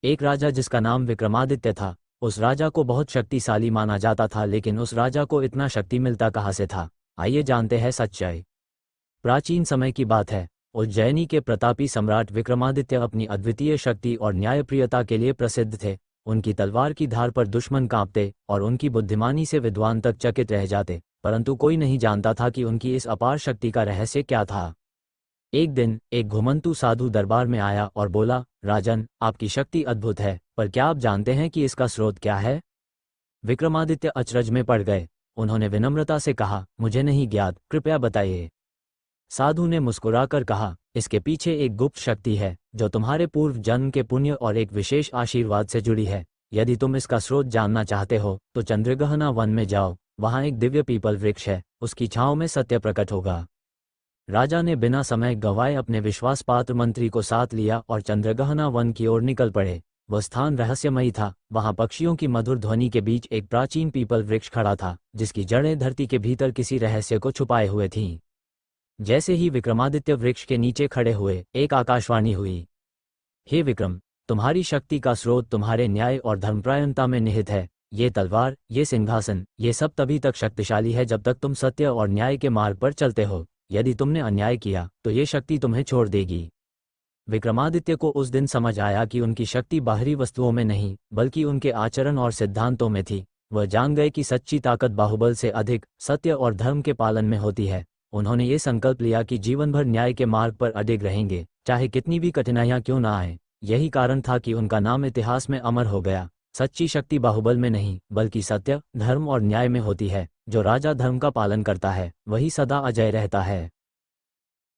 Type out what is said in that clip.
एक राजा जिसका नाम विक्रमादित्य था। उस राजा को बहुत शक्तिशाली माना जाता था, लेकिन उस राजा को इतना शक्ति मिलता कहाँ से था? आइए जानते हैं सच्चाई। प्राचीन समय की बात है। उज्जैनी के प्रतापी सम्राट विक्रमादित्य अपनी अद्वितीय शक्ति और न्यायप्रियता के लिए प्रसिद्ध थे। उनकी तलवार की धार पर दुश्मन कांपते और उनकी बुद्धिमानी से विद्वान तक चकित रह जाते, परंतु कोई नहीं जानता था कि उनकी इस अपार शक्ति का रहस्य क्या था। एक दिन एक घुमंतू साधु दरबार में आया और बोला, राजन, आपकी शक्ति अद्भुत है, पर क्या आप जानते हैं कि इसका स्रोत क्या है? विक्रमादित्य अचरज में पड़ गए। उन्होंने विनम्रता से कहा, मुझे नहीं ज्ञात, कृपया बताइए। साधु ने मुस्कुराकर कहा, इसके पीछे एक गुप्त शक्ति है जो तुम्हारे पूर्व जन्म के पुण्य और एक विशेष आशीर्वाद से जुड़ी है। यदि तुम इसका स्रोत जानना चाहते हो तो चंद्रगहना वन में जाओ। वहां एक दिव्य पीपल वृक्ष है, उसकी छांव में सत्य प्रकट होगा। राजा ने बिना समय गंवाए अपने विश्वासपात्र मंत्री को साथ लिया और चंद्रगहना वन की ओर निकल पड़े। वह स्थान रहस्यमयी था। वहां पक्षियों की मधुर ध्वनि के बीच एक प्राचीन पीपल वृक्ष खड़ा था, जिसकी जड़ें धरती के भीतर किसी रहस्य को छुपाए हुए थीं। जैसे ही विक्रमादित्य वृक्ष के नीचे खड़े हुए, एक आकाशवाणी हुई। हे विक्रम, तुम्हारी शक्ति का स्रोत तुम्हारे न्याय और धर्मपरायणता में निहित है। ये तलवार, ये सिंहासन, ये सब तभी तक शक्तिशाली है जब तक तुम सत्य और न्याय के मार्ग पर चलते हो। यदि तुमने अन्याय किया तो ये शक्ति तुम्हें छोड़ देगी। विक्रमादित्य को उस दिन समझ आया कि उनकी शक्ति बाहरी वस्तुओं में नहीं, बल्कि उनके आचरण और सिद्धांतों में थी। वह जान गए कि सच्ची ताकत बाहुबल से अधिक सत्य और धर्म के पालन में होती है। उन्होंने ये संकल्प लिया कि जीवन भर न्याय के मार्ग पर अडिग रहेंगे, चाहे कितनी भी कठिनाइयां क्यों ना आए। यही कारण था कि उनका नाम इतिहास में अमर हो गया। सच्ची शक्ति बाहुबल में नहीं, बल्कि सत्य, धर्म और न्याय में होती है। जो राजा धर्म का पालन करता है वही सदा अजय रहता है।